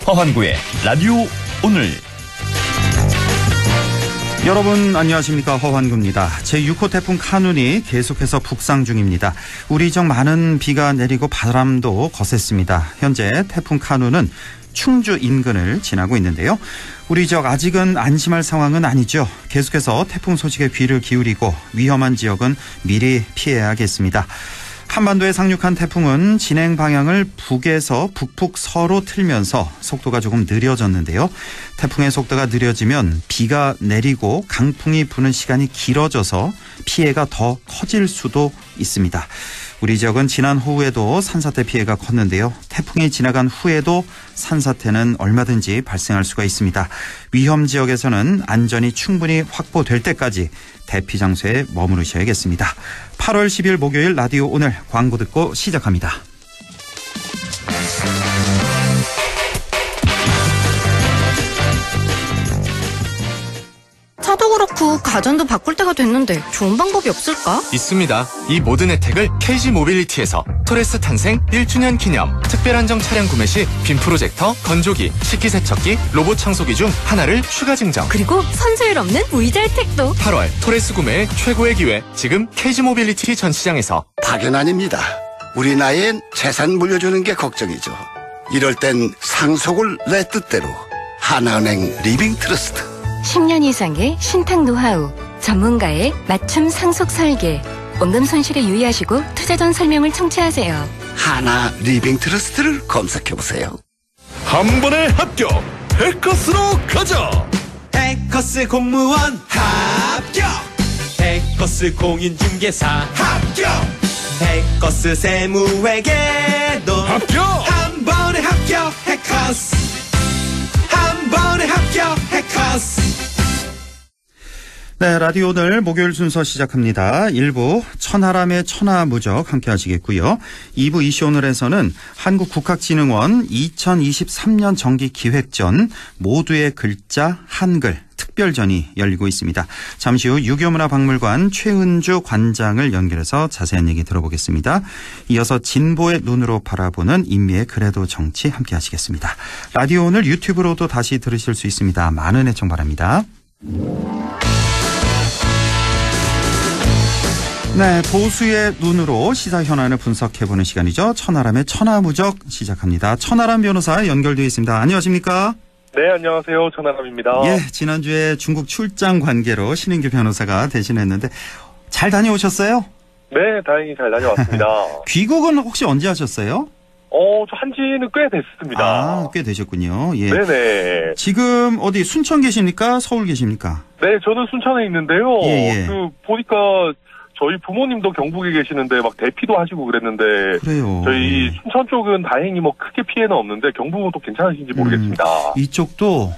허환구의 라디오 오늘. 여러분 안녕하십니까, 허환구입니다. 제6호 태풍 카눈이 계속해서 북상 중입니다. 우리 지역 많은 비가 내리고 바람도 거셌습니다. 현재 태풍 카눈은 충주 인근을 지나고 있는데요. 우리 지역 아직은 안심할 상황은 아니죠. 계속해서 태풍 소식에 귀를 기울이고 위험한 지역은 미리 피해야겠습니다. 한반도에 상륙한 태풍은 진행 방향을 북에서 북북서로 틀면서 속도가 조금 느려졌는데요. 태풍의 속도가 느려지면 비가 내리고 강풍이 부는 시간이 길어져서 피해가 더 커질 수도 있습니다. 우리 지역은 지난 오후에도 산사태 피해가 컸는데요. 태풍이 지나간 후에도 산사태는 얼마든지 발생할 수가 있습니다. 위험 지역에서는 안전이 충분히 확보될 때까지 대피 장소에 머무르셔야겠습니다. 8월 10일 목요일 라디오 오늘 광고 듣고 시작합니다. 차도 그렇고 가전도 바꿀 때가 됐는데 좋은 방법이 없을까? 있습니다. 이 모든 혜택을 KG 모빌리티에서 토레스 탄생 1주년 기념 특별한정 차량 구매 시 빔 프로젝터, 건조기, 식기세척기, 로봇 청소기 중 하나를 추가 증정. 그리고 선수율 없는 무이자 혜택도. 8월 토레스 구매의 최고의 기회. 지금 KG 모빌리티 전 시장에서. 파견 아닙니다. 우리 나이엔 재산 물려주는 게 걱정이죠. 이럴 땐 상속을 내 뜻대로. 하나은행 리빙 트러스트. 10년 이상의 신탁 노하우, 전문가의 맞춤 상속 설계. 원금 손실에 유의하시고 투자 전 설명을 청취하세요. 하나 리빙 트러스트를 검색해보세요. 한 번에 합격! 해커스로 가자! 해커스 공무원 합격! 해커스 공인중개사 합격! 해커스 세무회계도 합격! 한 번에 합격! 해커스 한 번에 합격! 해커스. 네, 라디오 오늘 목요일 순서 시작합니다. 1부 천하람의 천하무적 함께 하시겠고요. 2부 이슈 오늘에서는 한국국학진흥원 2023년 정기기획전 모두의 글자 한글 특별전이 열리고 있습니다. 잠시 후 유교문화박물관 최은주 관장을 연결해서 자세한 얘기 들어보겠습니다. 이어서 진보의 눈으로 바라보는 인미의 그래도 정치 함께 하시겠습니다. 라디오 오늘 유튜브로도 다시 들으실 수 있습니다. 많은 애청 바랍니다. 네, 보수의 눈으로 시사 현안을 분석해보는 시간이죠. 천하람의 천하무적 시작합니다. 천하람 변호사 연결되어 있습니다. 안녕하십니까? 네, 안녕하세요. 천하람입니다. 예, 지난주에 중국 출장 관계로 신인규 변호사가 대신했는데 잘 다녀오셨어요? 네, 다행히 잘 다녀왔습니다. 귀국은 혹시 언제 하셨어요? 저 한지는 꽤 됐습니다. 아, 꽤 되셨군요. 예. 네네. 지금 어디 순천 계십니까? 서울 계십니까? 네, 저는 순천에 있는데요. 예. 보니까 저희 부모님도 경북에 계시는데 막 대피도 하시고 그랬는데. 그래요. 저희 순천 쪽은 다행히 뭐 크게 피해는 없는데 경북은 또 괜찮으신지 모르겠습니다. 이쪽도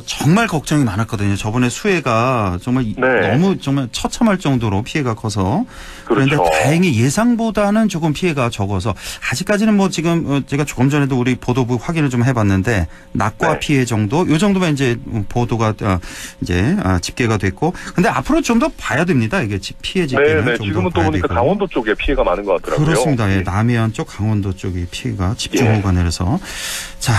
정말 걱정이 많았거든요. 저번에 수해가 정말 너무 정말 처참할 정도로 피해가 커서. 그런데 그렇죠. 다행히 예상보다는 조금 피해가 적어서 아직까지는 뭐 지금 제가 조금 전에도 우리 보도부 확인을 좀 해봤는데 낙과 피해 정도 요 정도면 이제 보도가 이제 집계가 됐고. 근데 앞으로 좀 더 봐야 됩니다. 이게 피해 집계는. 네, 지금은 또 보니까 되고. 강원도 쪽에 피해가 많은 것 같더라고요. 그렇습니다. 예, 남해안 쪽 강원도 쪽에 피해가 집중호우가 내려서. 자,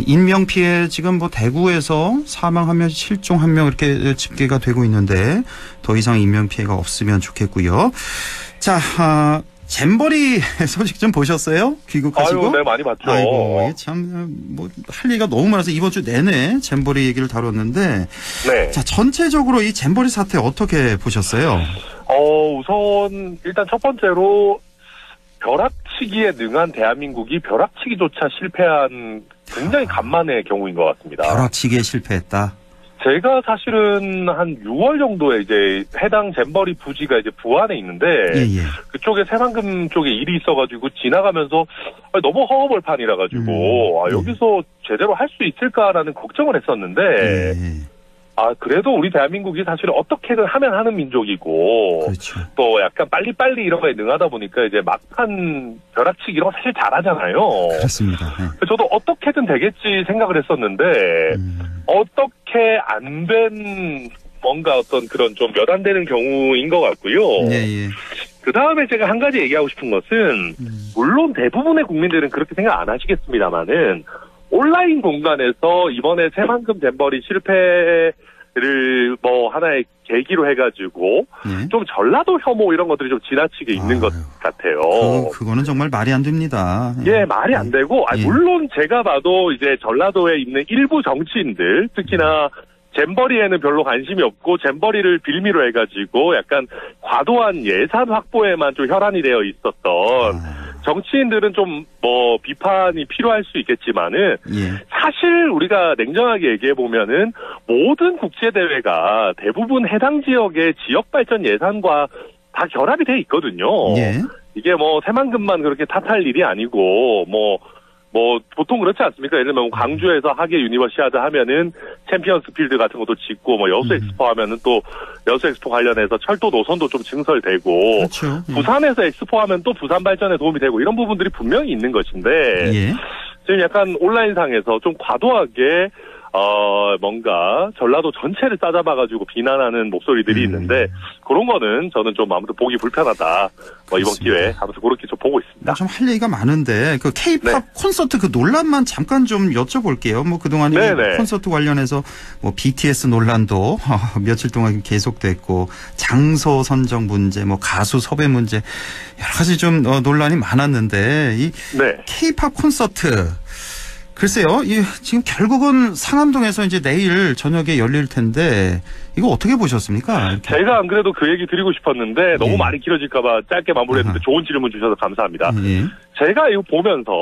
인명 피해 지금 뭐 대구에서 사망 1명, 실종 1명 이렇게 집계가 되고 있는데 더 이상 인명 피해가 없으면 좋겠고요. 자, 잼버리 소식 좀 보셨어요? 귀국하시고? 아유, 네, 많이 봤죠. 아이고, 이게 참, 할 얘기가 너무 많아서 이번 주 내내 잼버리 얘기를 다뤘는데. 네. 자, 전체적으로 이 잼버리 사태 어떻게 보셨어요? 우선, 일단 첫 번째로, 벼락치기에 능한 대한민국이 벼락치기조차 실패한 굉장히 간만의 경우인 것 같습니다. 벼락치기에 실패했다? 제가 사실은 한 6월 정도에 이제 해당 잼버리 부지가 이제 부안에 있는데 그쪽에 새만금 쪽에 일이 있어가지고 지나가면서 너무 허허벌판이라 가지고 여기서 제대로 할 수 있을까라는 걱정을 했었는데 그래도 우리 대한민국이 사실 어떻게든 하면 하는 민족이고, 그렇죠. 또 약간 빨리빨리 이런 거에 능하다 보니까 이제 막판 벼락치기 이런 거 사실 잘하잖아요. 그렇습니다. 네. 저도 어떻게든 되겠지 생각을 했었는데, 어떻게 안 된 뭔가 어떤 그런 좀 몇 안 되는 경우인 것 같고요. 예. 그 다음에 제가 한 가지 얘기하고 싶은 것은, 물론 대부분의 국민들은 그렇게 생각 안 하시겠습니다만은, 온라인 공간에서 이번에 새만금 잼버리 실패를 뭐 하나의 계기로 해가지고 좀 전라도 혐오 이런 것들이 좀 지나치게 있는 것 같아요. 그거는 정말 말이 안 됩니다. 예, 말이 안 되고, 물론 제가 봐도 이제 전라도에 있는 일부 정치인들, 특히나 잼버리에는 별로 관심이 없고 잼버리를 빌미로 해가지고 약간 과도한 예산 확보에만 좀 혈안이 되어 있었던 정치인들은 좀 뭐 비판이 필요할 수 있겠지만은 사실 우리가 냉정하게 얘기해 보면은 모든 국제 대회가 대부분 해당 지역의 지역 발전 예산과 다 결합이 돼 있거든요. 이게 뭐 새만금만 그렇게 탓할 일이 아니고 뭐 보통 그렇지 않습니까? 예를 들면 광주에서 하계 유니버시아드 하면은 챔피언스 필드 같은 것도 짓고 뭐 여수 엑스포 하면은 또 여수 엑스포 관련해서 철도 노선도 좀 증설되고 그렇죠. 부산에서 엑스포 하면 또 부산 발전에 도움이 되고 이런 부분들이 분명히 있는 것인데 지금 약간 온라인상에서 좀 과도하게 뭔가 전라도 전체를 따져봐가지고 비난하는 목소리들이 있는데 그런 거는 저는 좀 아무튼 보기 불편하다. 이번 기회에 아무튼 그렇게 좀 보고 있습니다. 좀 할 얘기가 많은데 그 K-팝 콘서트 그 논란만 잠깐 좀 여쭤볼게요. 뭐 그동안 콘서트 관련해서 뭐 BTS 논란도 며칠 동안 계속됐고 장소 선정 문제, 뭐 가수 섭외 문제 여러 가지 좀 논란이 많았는데 이 K-팝 콘서트 글쎄요, 지금 결국은 상암동에서 이제 내일 저녁에 열릴 텐데, 이거 어떻게 보셨습니까? 이렇게. 제가 안 그래도 그 얘기 드리고 싶었는데, 너무 많이 길어질까봐 짧게 마무리했는데, 좋은 질문 주셔서 감사합니다. 제가 이거 보면서,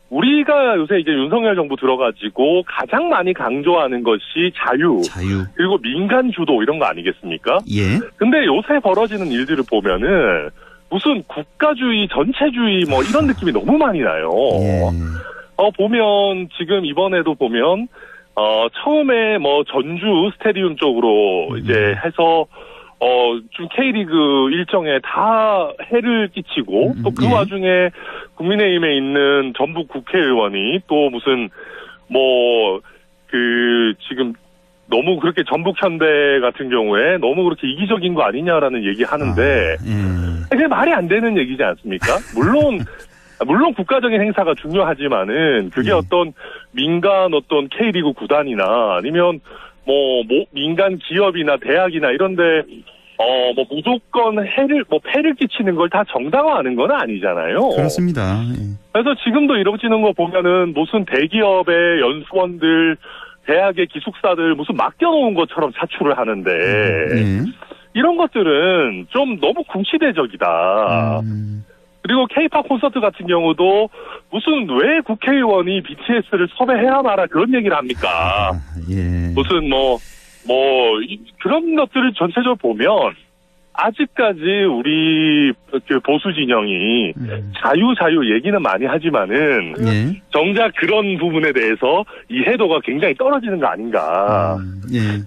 우리가 요새 이제 윤석열 정부 들어가지고 가장 많이 강조하는 것이 자유. 그리고 민간 주도 이런 거 아니겠습니까? 근데 요새 벌어지는 일들을 보면은, 무슨 국가주의, 전체주의 뭐 이런 느낌이 너무 많이 나요. 보면, 지금 이번에도 보면, 처음에 뭐 전주 스테디움 쪽으로 이제 해서, 좀 K리그 일정에 다 해를 끼치고, 또 그 와중에 국민의힘에 있는 전북 국회의원이 또 무슨, 지금 너무 그렇게 전북 현대 같은 경우에 너무 그렇게 이기적인 거 아니냐라는 얘기 하는데, 그게 말이 안 되는 얘기지 않습니까? 물론 국가적인 행사가 중요하지만은 그게 어떤 민간 어떤 K리그 구단이나 아니면 민간 기업이나 대학이나 이런데 무조건 폐를 끼치는 걸 다 정당화하는 건 아니잖아요. 그렇습니다. 그래서 지금도 이러지는 거 보면은 무슨 대기업의 연수원들, 대학의 기숙사들 무슨 맡겨놓은 것처럼 차출을 하는데 이런 것들은 좀 너무 궁시대적이다. 그리고 K-팝 콘서트 같은 경우도 무슨 왜 국회의원이 BTS를 섭외해야 마라 그런 얘기를 합니까? 무슨 그런 것들을 전체적으로 보면 아직까지 우리 그 보수 진영이 자유 얘기는 많이 하지만은 정작 그런 부분에 대해서 이해도가 굉장히 떨어지는 거 아닌가.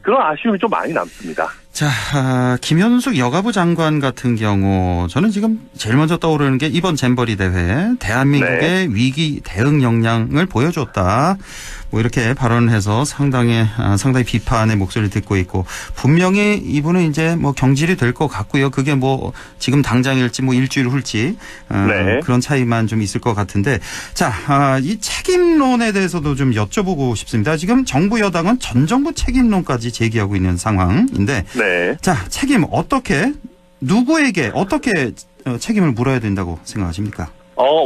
그런 아쉬움이 좀 많이 남습니다. 자, 김현숙 여가부 장관 같은 경우 저는 지금 제일 먼저 떠오르는 게 이번 잼버리 대회 대한민국의 위기 대응 역량을 보여줬다. 뭐 이렇게 발언해서 상당히 비판의 목소리를 듣고 있고 분명히 이분은 이제 뭐 경질이 될 것 같고요. 그게 뭐 지금 당장일지 뭐 일주일 후일지 그런 차이만 좀 있을 것 같은데 자, 이 책임론에 대해서도 좀 여쭤보고 싶습니다. 지금 정부 여당은 전 정부 책임론까지 제기하고 있는 상황인데 자, 책임 누구에게 어떻게 책임을 물어야 된다고 생각하십니까?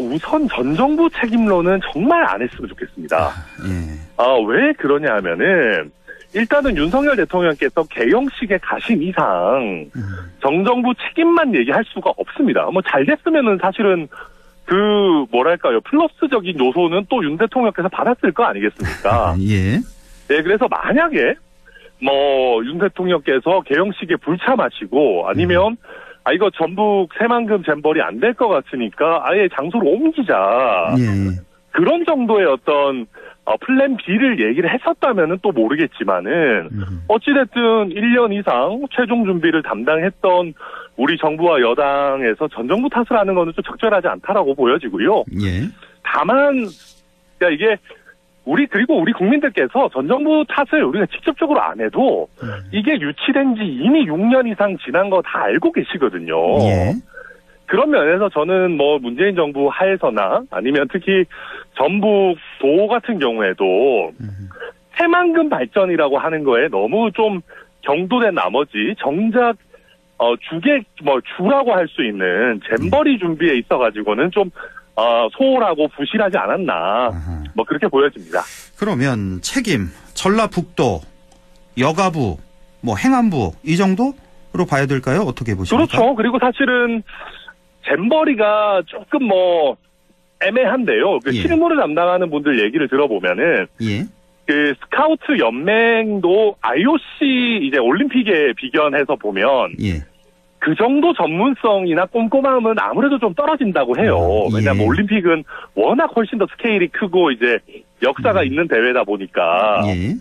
우선 전 정부 책임론은 정말 안 했으면 좋겠습니다. 왜 그러냐 하면은, 일단은 윤석열 대통령께서 개영식에 가신 이상, 정정부 책임만 얘기할 수가 없습니다. 잘 됐으면은 사실은 플러스적인 요소는 또 윤 대통령께서 받았을 거 아니겠습니까? 그래서 만약에, 윤 대통령께서 개영식에 불참하시고, 아니면, 이거 전북 새만금 잼버리 안 될 것 같으니까 아예 장소를 옮기자. 그런 정도의 어떤 플랜 B를 얘기를 했었다면은 또 모르겠지만은 어찌됐든 1년 이상 최종 준비를 담당했던 우리 정부와 여당에서 전 정부 탓을 하는 거는 좀 적절하지 않다라고 보여지고요. 다만 이게 우리 국민들께서 전 정부 탓을 우리가 직접적으로 안 해도 이게 유치된 지 이미 6년 이상 지난 거 다 알고 계시거든요. 그런 면에서 저는 문재인 정부 하에서나 아니면 특히 전북도 같은 경우에도 새만금 발전이라고 하는 거에 너무 좀 경도된 나머지 정작 주라고 할 수 있는 잼버리 준비에 있어가지고는 좀 소홀하고 부실하지 않았나 뭐 그렇게 보여집니다. 그러면 책임 전라북도, 여가부, 뭐 행안부 이 정도로 봐야 될까요? 어떻게 보십니까? 그렇죠. 그리고 사실은 잼버리가 조금 뭐 애매한데요. 그 예. 실무를 담당하는 분들 얘기를 들어보면은 예. 그 스카우트 연맹도 IOC 이제 올림픽에 비견해서 보면 예. 그 정도 전문성이나 꼼꼼함은 아무래도 좀 떨어진다고 해요. 예. 왜냐하면 올림픽은 워낙 훨씬 더 스케일이 크고 이제 역사가 있는 대회다 보니까 예.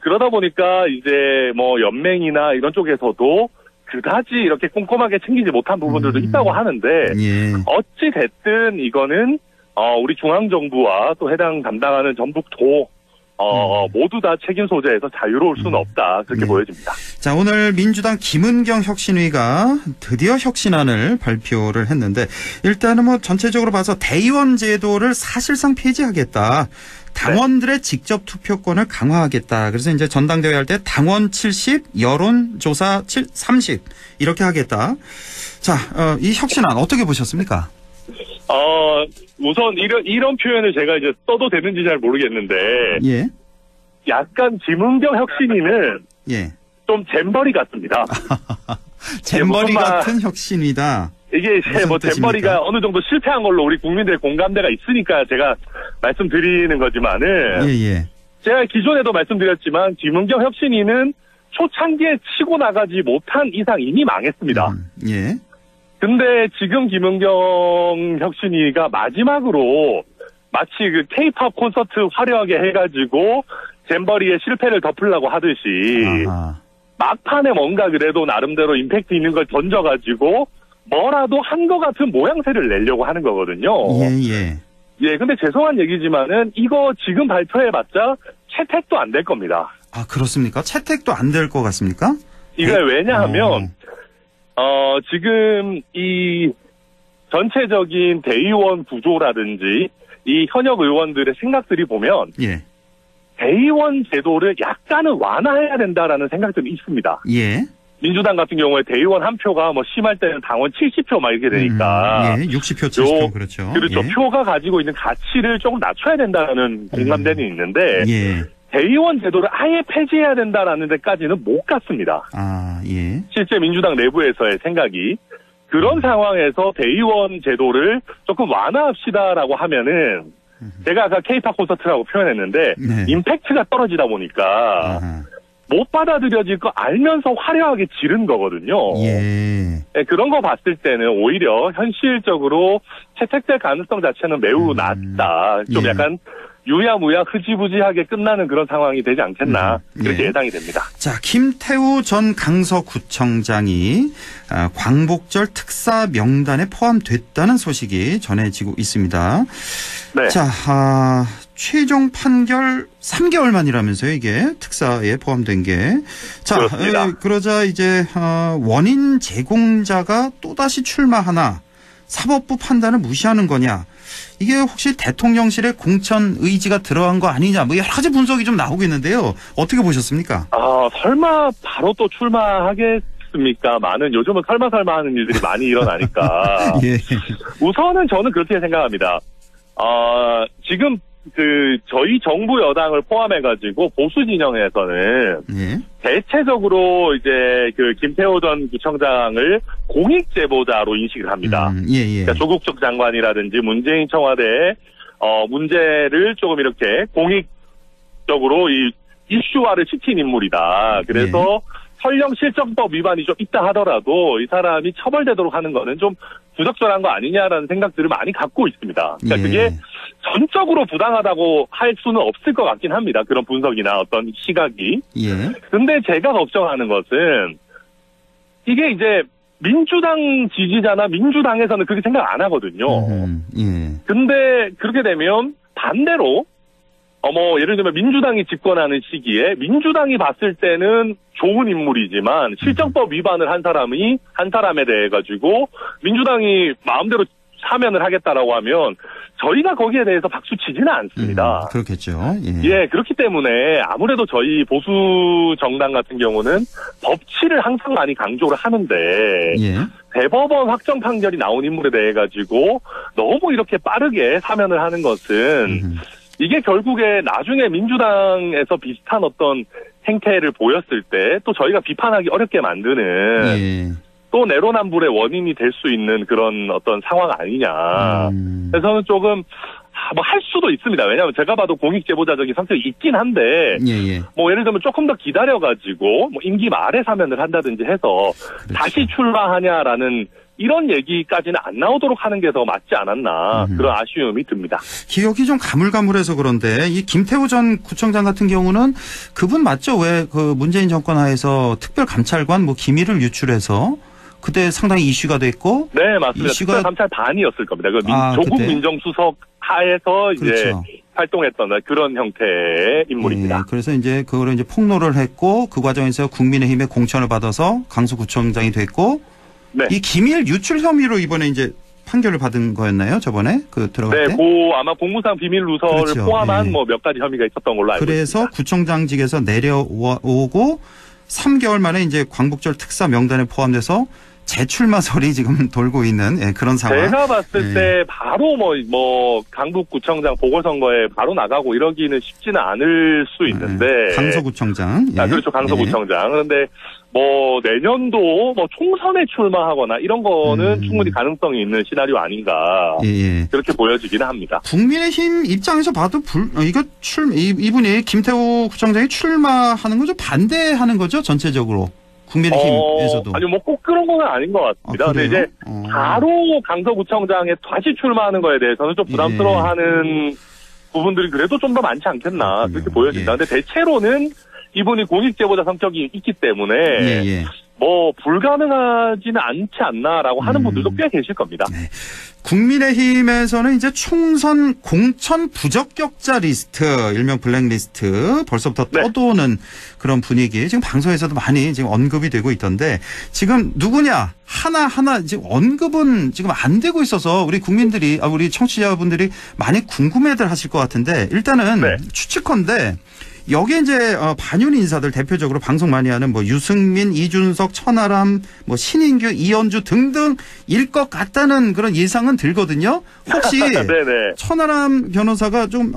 그러다 보니까 이제 뭐 연맹이나 이런 쪽에서도 그다지 이렇게 꼼꼼하게 챙기지 못한 부분들도 있다고 하는데 예. 어찌 됐든 이거는 우리 중앙정부와 또 해당 담당하는 전북도 모두 다 책임 소재에서 자유로울 수는 없다. 그렇게 네. 보여집니다. 자, 오늘 민주당 김은경 혁신위가 드디어 혁신안을 발표를 했는데 일단은 뭐 전체적으로 봐서 대의원 제도를 사실상 폐지하겠다. 당원들의 직접 투표권을 강화하겠다. 그래서 이제 전당대회 할 때 당원 70, 여론조사 30 이렇게 하겠다. 자, 이 혁신안 어떻게 보셨습니까? 우선 이런 표현을 제가 이제 써도 되는지 잘 모르겠는데 예. 약간 김은경 혁신위는 예. 좀 잼버리 같습니다. 잼버리 같은 혁신이다. 이게 이제 뭐 잼버리가 어느 정도 실패한 걸로 우리 국민들의 공감대가 있으니까 제가 말씀드리는 거지만은 예. 제가 기존에도 말씀드렸지만 김은경 혁신위는 초창기에 치고 나가지 못한 이상 이미 망했습니다. 예. 근데 지금 김은경 혁신위가 마지막으로 마치 그 K-팝 콘서트 화려하게 해가지고 잼버리의 실패를 덮으려고 하듯이 아하. 막판에 뭔가 그래도 나름대로 임팩트 있는 걸 던져가지고 뭐라도 한 것 같은 모양새를 내려고 하는 거거든요. 예, 근데 죄송한 얘기지만은 이거 지금 발표해봤자 채택도 안 될 겁니다. 아, 그렇습니까? 채택도 안 될 것 같습니까? 이게 왜냐하면 지금 이 전체적인 대의원 구조라든지 이 현역 의원들의 생각들이 보면 예. 대의원 제도를 약간은 완화해야 된다라는 생각들이 있습니다. 예. 민주당 같은 경우에 대의원 한 표가 뭐 심할 때는 당원 70표 막 이렇게 되니까. 예, 60표, 70표, 그렇죠. 그렇죠. 예. 표가 가지고 있는 가치를 조금 낮춰야 된다는 공감대는 있는데. 예. 대의원 제도를 아예 폐지해야 된다라는 데까지는 못 갔습니다. 아, 예. 실제 민주당 내부에서의 생각이. 그런 상황에서 대의원 제도를 조금 완화합시다라고 하면은 제가 아까 K-팝 콘서트라고 표현했는데 네. 임팩트가 떨어지다 보니까 못 받아들여질 거 알면서 화려하게 지른 거거든요. 예. 네, 그런 거 봤을 때는 오히려 현실적으로 채택될 가능성 자체는 매우 낮다. 좀 예. 약간 유야무야 흐지부지하게 끝나는 그런 상황이 되지 않겠나 그렇게 예. 예상이 됩니다. 자, 김태우 전 강서구청장이 광복절 특사 명단에 포함됐다는 소식이 전해지고 있습니다. 네. 자, 최종 판결 3개월 만이라면서요, 이게 특사에 포함된 게. 자, 그렇습니다. 그러자 이제 원인 제공자가 또다시 출마하나 사법부 판단을 무시하는 거냐. 이게 혹시 대통령실의 공천 의지가 들어간 거 아니냐, 뭐 여러 가지 분석이 좀 나오고 있는데요. 어떻게 보셨습니까? 설마 바로 또 출마하겠습니까? 요즘은 설마 하는 일들이 많이 일어나니까. 예. 우선은 저는 그렇게 생각합니다. 지금 저희 정부 여당을 포함해가지고 보수 진영에서는 예. 대체적으로 이제 김태호 전 구청장을 공익 제보자로 인식을 합니다. 예. 그러니까 조국적 장관이라든지 문재인 청와대의 문제를 조금 이렇게 공익적으로 이슈화를 시킨 인물이다. 그래서 설령 실정법 위반이 좀 있다 하더라도 이 사람이 처벌되도록 하는 거는 좀 부적절한 거 아니냐라는 생각들을 많이 갖고 있습니다. 그러니까 그게 전적으로 부당하다고 할 수는 없을 것 같긴 합니다. 그런 분석이나 어떤 시각이. 예. 근데 제가 걱정하는 것은 이게 이제 민주당 지지자나 민주당에서는 그렇게 생각 안 하거든요. 예. 근데 그렇게 되면 반대로 예를 들면 민주당이 집권하는 시기에 민주당이 봤을 때는 좋은 인물이지만 실정법 위반을 한 사람에 대해 가지고 민주당이 마음대로 사면을 하겠다라고 하면 저희가 거기에 대해서 박수 치지는 않습니다. 그렇겠죠. 예, 그렇기 때문에 아무래도 저희 보수 정당 같은 경우는 법치를 항상 많이 강조를 하는데 대법원 확정 판결이 나온 인물에 대해 가지고 너무 이렇게 빠르게 사면을 하는 것은 이게 결국에 나중에 민주당에서 비슷한 어떤 행태를 보였을 때 또 저희가 비판하기 어렵게 만드는 또 내로남불의 원인이 될 수 있는 그런 어떤 상황 아니냐. 그래서는 조금 뭐 할 수도 있습니다. 왜냐하면 제가 봐도 공익제보자적인 성격이 있긴 한데 뭐 예를 들면 조금 더 기다려가지고 뭐 임기 말에 사면을 한다든지 해서 다시 출마하냐라는 이런 얘기까지는 안 나오도록 하는 게 더 맞지 않았나 그런 아쉬움이 듭니다. 기억이 좀 가물가물해서 그런데 이 김태우 전 구청장 같은 경우는 그분 맞죠? 왜 그 문재인 정권 하에서 특별감찰관 뭐 기밀을 유출해서 그때 상당히 이슈가 됐고. 네, 맞습니다. 특별감찰 반이었을 겁니다. 그 조국 그때? 민정수석 하에서 이제 그렇죠. 활동했던 그런 형태의 인물입니다. 예, 그래서 이제 그거를 이제 폭로를 했고 그 과정에서 국민의힘의 공천을 받아서 강서구청장이 됐고 이 기밀 유출 혐의로 이번에 이제 판결을 받은 거였나요? 저번에 그 들어갈 때? 네, 아마 공무상 비밀 누설을 포함한 뭐 몇 가지 혐의가 있었던 걸로 알고 있습니다. 그래서 구청장직에서 내려오고 3개월 만에 이제 광복절 특사 명단에 포함돼서 재출마설이 지금 돌고 있는 그런 상황. 제가 봤을 때 바로 뭐 강북구청장 보궐선거에 바로 나가고 이러기는 쉽지는 않을 수 있는데. 강서구청장. 그렇죠. 강서구청장. 그런데 뭐 내년도 뭐 총선에 출마하거나 이런 거는 충분히 가능성이 있는 시나리오 아닌가. 그렇게 보여지기는 합니다. 국민의힘 입장에서 봐도 이분이 김태우 구청장이 출마하는 건 좀 반대하는 거죠, 전체적으로. 국민의힘에서도. 아니, 뭐 꼭 그런 건 아닌 것 같습니다. 근데 이제 바로 강서구청장에 다시 출마하는 거에 대해서는 좀 부담스러워하는 부분들이 그래도 좀 더 많지 않겠나. 그렇게 보여진다. 근데 대체로는 이분이 공익제보자 성격이 있기 때문에 뭐 불가능하지는 않지 않나라고 하는 분들도 꽤 계실 겁니다. 국민의힘에서는 이제 총선 공천 부적격자 리스트, 일명 블랙리스트 벌써부터 떠도는 그런 분위기. 지금 방송에서도 많이 지금 언급이 되고 있던데 지금 누구냐 하나하나 지금 언급은 지금 안 되고 있어서 우리 국민들이 우리 청취자분들이 많이 궁금해들 하실 것 같은데 일단은 추측컨대 여기에 이제 반윤 인사들 대표적으로 방송 많이 하는 뭐 유승민, 이준석, 천하람, 뭐 신인규, 이현주 등등 일 것 같다는 그런 예상은 들거든요. 혹시 천하람 변호사가 좀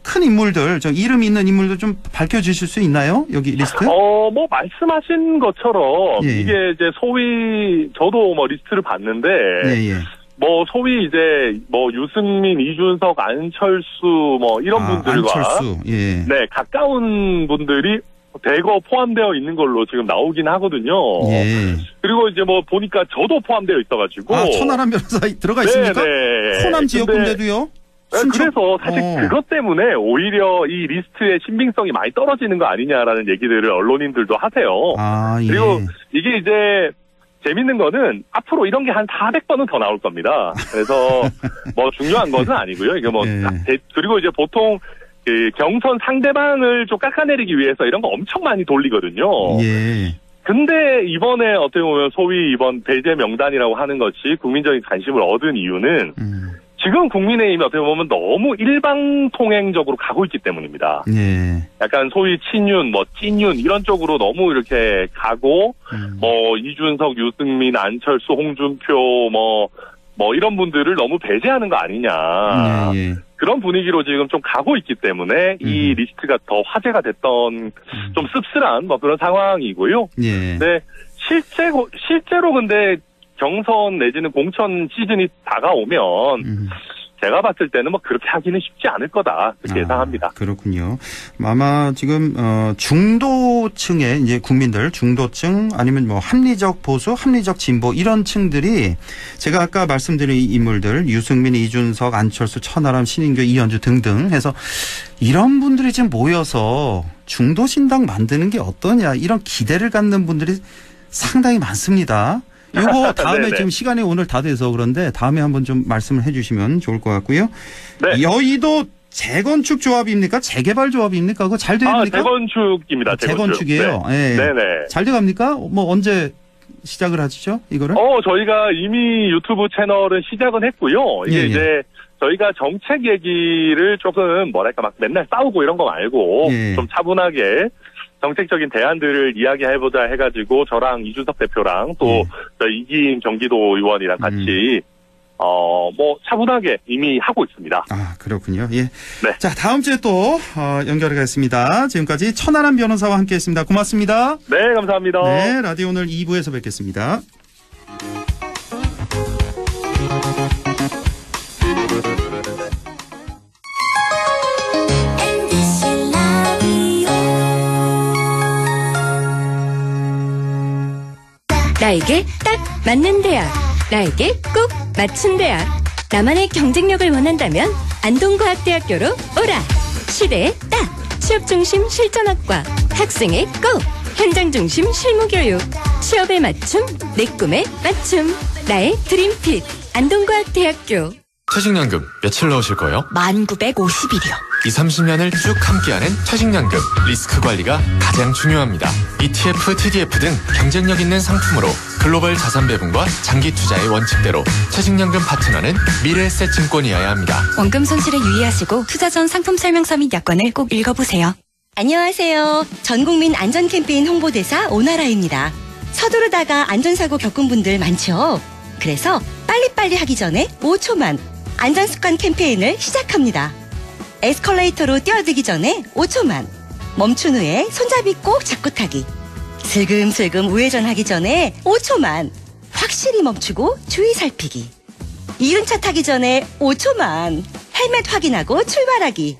큰 인물들, 이름 있는 인물들 좀 밝혀주실 수 있나요? 여기 리스트? 뭐 말씀하신 것처럼 이게 이제 소위 저도 뭐 리스트를 봤는데. 뭐 소위 이제 뭐 유승민, 이준석, 안철수 뭐 이런 분들과 가까운 분들이 대거 포함되어 있는 걸로 지금 나오긴 하거든요. 그리고 이제 뭐 보니까 저도 포함되어 있어가지고 천하람 변호사 들어가 있습니까? 호남 지역군대도요? 그래서 사실 그것 때문에 오히려 이 리스트의 신빙성이 많이 떨어지는 거 아니냐라는 얘기들을 언론인들도 하세요. 그리고 이게 이제 재밌는 거는 앞으로 이런 게 한 400번은 더 나올 겁니다. 그래서 뭐 중요한 것은 아니고요. 이게 뭐 그리고 이제 보통 그 경선 상대방을 좀 깎아내리기 위해서 이런 거 엄청 많이 돌리거든요. 근데 이번에 어떻게 보면 소위 이번 배제 명단이라고 하는 것이 국민적인 관심을 얻은 이유는 지금 국민의힘이 어떻게 보면 너무 일방통행적으로 가고 있기 때문입니다. 약간 소위 친윤, 뭐 찐윤 이런 쪽으로 너무 이렇게 가고 뭐 이준석, 유승민, 안철수, 홍준표 뭐 이런 분들을 너무 배제하는 거 아니냐. 그런 분위기로 지금 좀 가고 있기 때문에 이 리스트가 더 화제가 됐던 좀 씁쓸한 뭐 그런 상황이고요. 근데 실제로 근데 경선 내지는 공천 시즌이 다가오면 제가 봤을 때는 뭐 그렇게 하기는 쉽지 않을 거다 그렇게 예상합니다. 그렇군요. 아마 지금 중도층의 이제 국민들, 중도층 아니면 뭐 합리적 보수, 합리적 진보 이런 층들이 제가 아까 말씀드린 인물들 유승민, 이준석, 안철수, 천하람, 신인규, 이현주 등등 해서 이런 분들이 지금 모여서 중도신당 만드는 게 어떠냐 이런 기대를 갖는 분들이 상당히 많습니다. 이거 다음에 지금 시간이 오늘 다 돼서 그런데 다음에 한번 좀 말씀을 해 주시면 좋을 것 같고요. 여의도 재건축 조합입니까? 재개발 조합입니까? 그거 잘 됩니까? 재건축입니다. 재건축이에요. 잘 돼갑니까? 뭐 언제 시작을 하시죠? 이거를? 저희가 이미 유튜브 채널은 시작은 했고요. 이게 이제 저희가 정책 얘기를 조금 뭐랄까 막 맨날 싸우고 이런 거 말고 좀 차분하게 정책적인 대안들을 이야기해보자 해가지고 저랑 이준석 대표랑 또 이기인 경기도 의원이랑 같이 차분하게 이미 하고 있습니다. 아, 그렇군요. 예. 네. 자, 다음 주에 또 연결하겠습니다. 지금까지 천하람 변호사와 함께했습니다. 고맙습니다. 네, 감사합니다. 네, 라디오 오늘 2부에서 뵙겠습니다. 나에게 딱 맞는 대학, 나에게 꼭 맞춘 대학. 나만의 경쟁력을 원한다면 안동과학대학교로 오라. 시대에 딱 취업 중심 실전학과, 학생의 꼭 현장 중심 실무교육, 취업에 맞춤, 내 꿈에 맞춤. 나의 드림핏 안동과학대학교. 퇴직연금 며칠 넣으실 거예요? 1950일이요. 20-30년을 쭉 함께하는 퇴직연금 리스크 관리가 가장 중요합니다. ETF, TDF 등 경쟁력 있는 상품으로 글로벌 자산 배분과 장기 투자의 원칙대로 퇴직연금 파트너는 미래에셋증권이어야 합니다. 원금 손실에 유의하시고 투자 전 상품 설명서 및 약관을 꼭 읽어보세요. 안녕하세요. 전국민 안전 캠페인 홍보대사 오나라입니다. 서두르다가 안전사고 겪은 분들 많죠? 그래서 빨리빨리 하기 전에 5초만 안전습관 캠페인을 시작합니다. 에스컬레이터로 뛰어들기 전에 5초만, 멈춘 후에 손잡이 꼭 잡고 타기, 슬금슬금 우회전하기 전에 5초만, 확실히 멈추고 주의 살피기, 이륜차 타기 전에 5초만, 헬멧 확인하고 출발하기.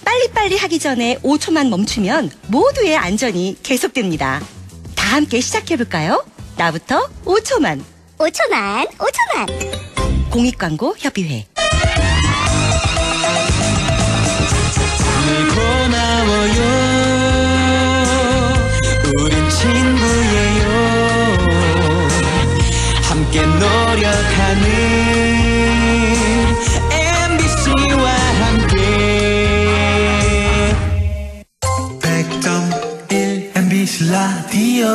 빨리빨리 하기 전에 5초만 멈추면 모두의 안전이 계속됩니다. 다 함께 시작해볼까요? 나부터 5초만. 5초만. 공익광고협의회. 들고 나와요. 우린 친구예요. 함께 노력하는 MBC와 함께 100.1 MBC 라디오.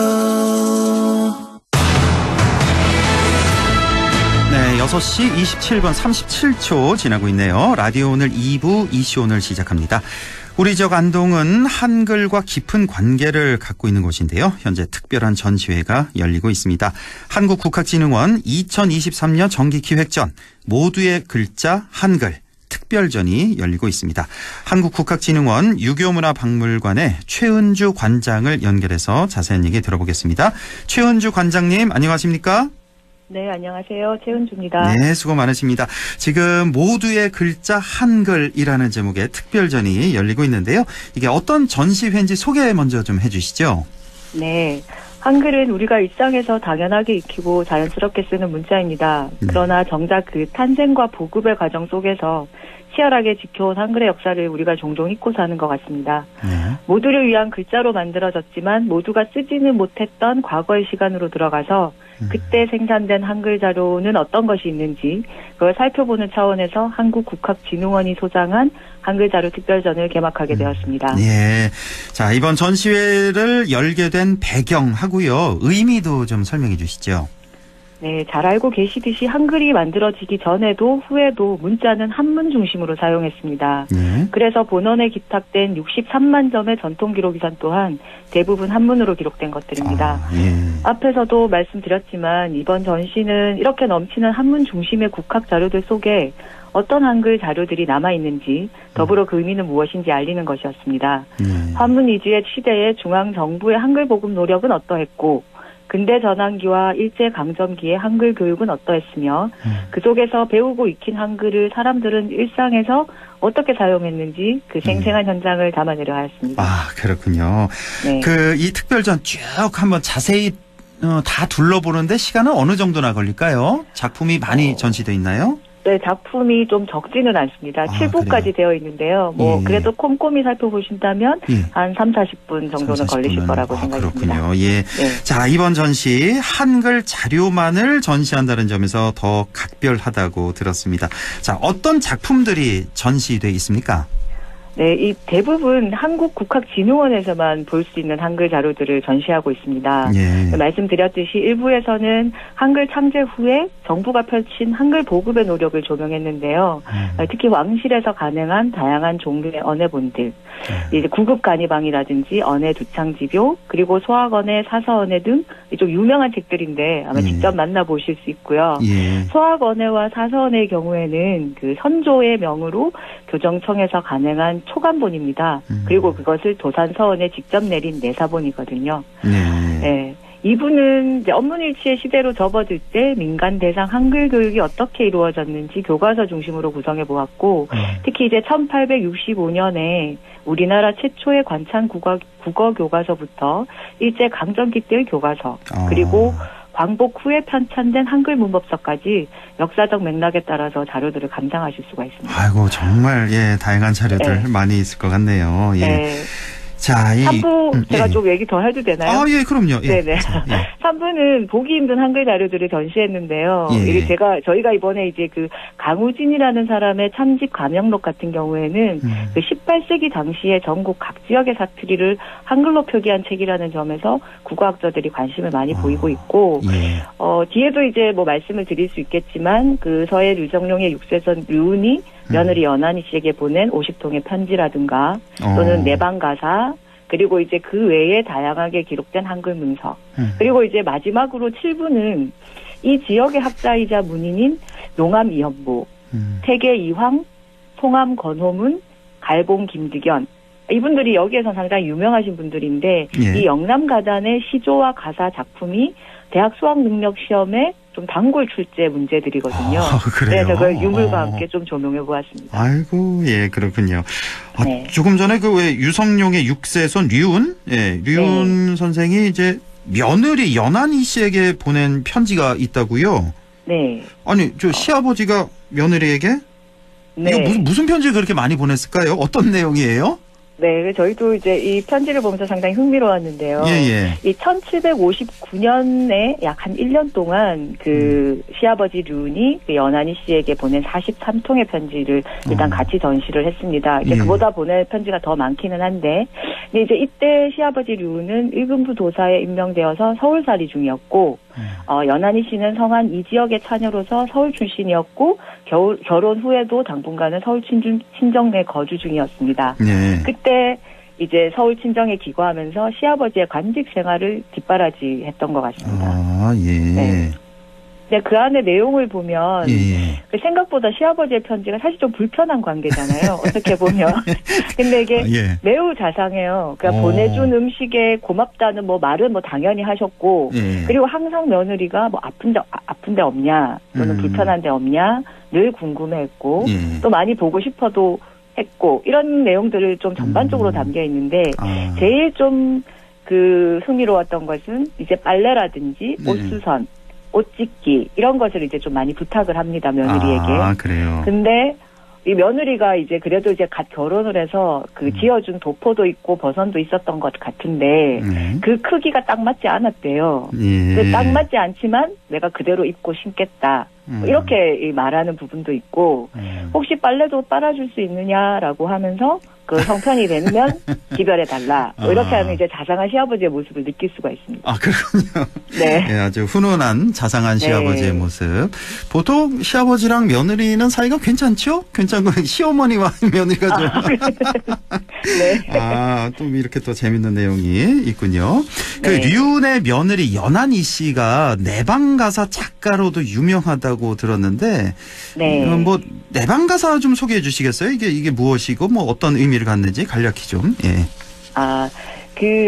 네, 6시 27분 37초 지나고 있네요. 라디오 오늘 2부 이슈 오늘 시작합니다. 우리 지역 안동은 한글과 깊은 관계를 갖고 있는 곳인데요. 현재 특별한 전시회가 열리고 있습니다. 한국국학진흥원 2023년 정기기획전 모두의 글자 한글 특별전이 열리고 있습니다. 한국국학진흥원 유교문화박물관의 최은주 관장을 연결해서 자세한 얘기 들어보겠습니다. 최은주 관장님 안녕하십니까? 네, 안녕하세요. 최은주입니다. 네, 수고 많으십니다. 지금 모두의 글자 한글이라는 제목의 특별전이 열리고 있는데요. 이게 어떤 전시회인지 소개 먼저 좀 해주시죠. 네, 한글은 우리가 일상에서 당연하게 익히고 자연스럽게 쓰는 문자입니다. 그러나 정작 그 탄생과 보급의 과정 속에서 치열하게 지켜온 한글의 역사를 우리가 종종 잊고 사는 것 같습니다. 모두를 위한 글자로 만들어졌지만 모두가 쓰지는 못했던 과거의 시간으로 들어가서 그때 생산된 한글 자료는 어떤 것이 있는지 그걸 살펴보는 차원에서 한국국학진흥원이 소장한 한글 자료 특별전을 개막하게 되었습니다. 예. 자, 이번 전시회를 열게 된 배경하고요. 의미도 좀 설명해 주시죠. 네, 잘 알고 계시듯이 한글이 만들어지기 전에도 후에도 문자는 한문 중심으로 사용했습니다. 그래서 본원에 기탁된 63만 점의 전통 기록유산 또한 대부분 한문으로 기록된 것들입니다. 앞에서도 말씀드렸지만 이번 전시는 이렇게 넘치는 한문 중심의 국학 자료들 속에 어떤 한글 자료들이 남아있는지 더불어 그 의미는 무엇인지 알리는 것이었습니다. 한문 위주의 시대의 중앙정부의 한글 보급 노력은 어떠했고 근대 전환기와 일제강점기의 한글 교육은 어떠했으며 그 속에서 배우고 익힌 한글을 사람들은 일상에서 어떻게 사용했는지 그 생생한 현장을 담아내려 하였습니다. 아, 그렇군요. 네. 이 특별전 쭉 한번 자세히 다 둘러보는데 시간은 어느 정도나 걸릴까요? 작품이 많이 전시되어 있나요? 네, 작품이 좀 적지는 않습니다. 7부까지 되어 있는데요. 그래도 꼼꼼히 살펴보신다면 한 30-40분 정도는 걸리실 거라고 생각합니다. 그렇군요. 예. 네. 자, 이번 전시 한글 자료만을 전시한다는 점에서 더 각별하다고 들었습니다. 자, 어떤 작품들이 전시되어 있습니까? 네, 이 대부분 한국국학진흥원에서만 볼 수 있는 한글 자료들을 전시하고 있습니다. 예. 말씀드렸듯이 일부에서는 한글 창제 후에 정부가 펼친 한글 보급의 노력을 조명했는데요. 특히 왕실에서 가능한 다양한 종류의 언해본들, 이제 구급 간이방이라든지 언해 두창지교, 그리고 소학언해, 사서언해 등 좀 유명한 책들인데 아마 직접 만나보실 수 있고요. 예. 소학언해와 사서언해의 경우에는 그 선조의 명으로 교정청에서 가능한 초간본입니다. 그리고 그것을 도산서원에 직접 내린 내사본이거든요. 네. 이분은 이제 업문일치의 시대로 접어들 때 민간 대상 한글 교육이 어떻게 이루어졌는지 교과서 중심으로 구성해 보았고, 특히 이제 1865년에 우리나라 최초의 관찬 국어 교과서부터 일제 강점기 때의 교과서, 그리고 광복 후에 편찬된 한글 문법서까지 역사적 맥락에 따라서 자료들을 감상하실 수가 있습니다. 아이고, 정말 예, 다양한 자료들 많이 있을 것 같네요. 예. 네. 자, 3부 제가 좀 얘기 더 해도 되나요? 아, 예, 그럼요. 예. 네네. 3부는 보기 힘든 한글 자료들을 전시했는데요. 예. 이게 저희가 이번에 이제 그 강우진이라는 사람의 참집 감영록 같은 경우에는 그 18세기 당시에 전국 각 지역의 사투리를 한글로 표기한 책이라는 점에서 국어학자들이 관심을 많이 보이고 있고, 예. 뒤에도 이제 뭐 말씀을 드릴 수 있겠지만 그 서해 류정룡의 육세선 류운이 며느리 연한이 씨에게 보낸 50통의 편지라든가 또는 내방가사, 그리고 이제 그 외에 다양하게 기록된 한글 문서, 그리고 이제 마지막으로 7부는 이 지역의 학자이자 문인인 농암 이현보, 태계 이황, 송암 권호문, 갈봉 김득연, 이분들이 여기에서 상당히 유명하신 분들인데, 이 영남가단의 시조와 가사 작품이 대학 수학능력시험에 좀 단골 출제 문제들이거든요. 그래요? 그래서 그걸 유물과 함께 좀 조명해 보았습니다. 아이고, 예, 그렇군요. 네. 조금 전에 그 왜 유성룡의 육세손 류운, 예, 류운 선생이 이제 며느리 연한이 씨에게 보낸 편지가 있다고요? 네. 아니, 저 시아버지가 며느리에게? 네. 이거 무슨 편지를 그렇게 많이 보냈을까요? 어떤 내용이에요? 네, 저희도 이제 이 편지를 보면서 상당히 흥미로웠는데요. 예. 이 1759년에 약 한 1년 동안 그 시아버지 류운이 그 연한이 씨에게 보낸 43통의 편지를 일단 같이 전시를 했습니다. 이제 그보다 보낸 편지가 더 많기는 한데, 근데 이제 이때 시아버지 류운은 일금부 도사에 임명되어서 서울살이 중이었고, 연한이 씨는 성안 이 지역의 차녀로서 서울 출신이었고, 결혼 후에도 당분간은 서울 친정 내 거주 중이었습니다. 그때 이제 서울 친정에 기거하면서 시아버지의 관직 생활을 뒷바라지했던 것 같습니다. 아, 예. 네. 근데 그 안에 내용을 보면 그 생각보다 시아버지의 편지가 사실 좀 불편한 관계잖아요. 어떻게 보면. 근데 이게 매우 자상해요. 그러니까 보내준 음식에 고맙다는 뭐 말은 뭐 당연히 하셨고, 그리고 항상 며느리가 뭐 아픈 데 없냐, 또는 불편한 데 없냐 늘 궁금해했고, 또 많이 보고 싶어도 했고, 이런 내용들을 좀 전반적으로 담겨 있는데, 제일 좀 그 흥미로웠던 것은 이제 빨래라든지 옷수선, 옷 찢기 이런 것을 이제 좀 많이 부탁을 합니다, 며느리에게. 아, 그래요. 근데 이 며느리가 이제 그래도 이제 갓 결혼을 해서 그 지어준 도포도 있고 버선도 있었던 것 같은데 그 크기가 딱 맞지 않았대요. 딱 맞지 않지만 내가 그대로 입고 신겠다. 이렇게 말하는 부분도 있고, 혹시 빨래도 빨아줄 수 있느냐라고 하면서 그 형편이 되면 기별해달라. 이렇게 하면 이제 자상한 시아버지의 모습을 느낄 수가 있습니다. 아, 그렇군요. 네. 네, 아주 훈훈한 자상한 시아버지의 모습. 보통 시아버지랑 며느리는 사이가 괜찮죠? 괜찮고, 시어머니와 며느리가 좀. 네. 아, 또 이렇게 또 재밌는 내용이 있군요. 그 류운의 며느리 연한이 씨가 내방가사 작가로도 유명하다고 들었는데, 뭐 내방가사 좀 소개해 주시겠어요? 이게 무엇이고 뭐 어떤 의미를 갖는지 간략히 좀. 예.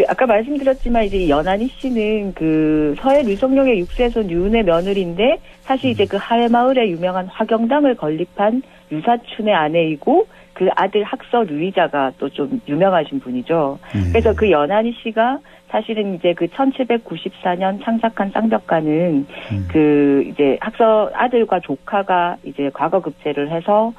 아까 말씀드렸지만 이제 연한이 씨는 그 서해 류성룡의 육세손 류운의 며느리인데, 사실 이제 그 하회마을에 유명한 화경당을 건립한 유사춘의 아내이고, 그 아들 학서 류이자가 또 좀 유명하신 분이죠. 그래서 그 연한이 씨가 사실은 이제 그 1794년 창작한 쌍벽가는 그 이제 학서 아들과 조카가 이제 과거 급제를 해서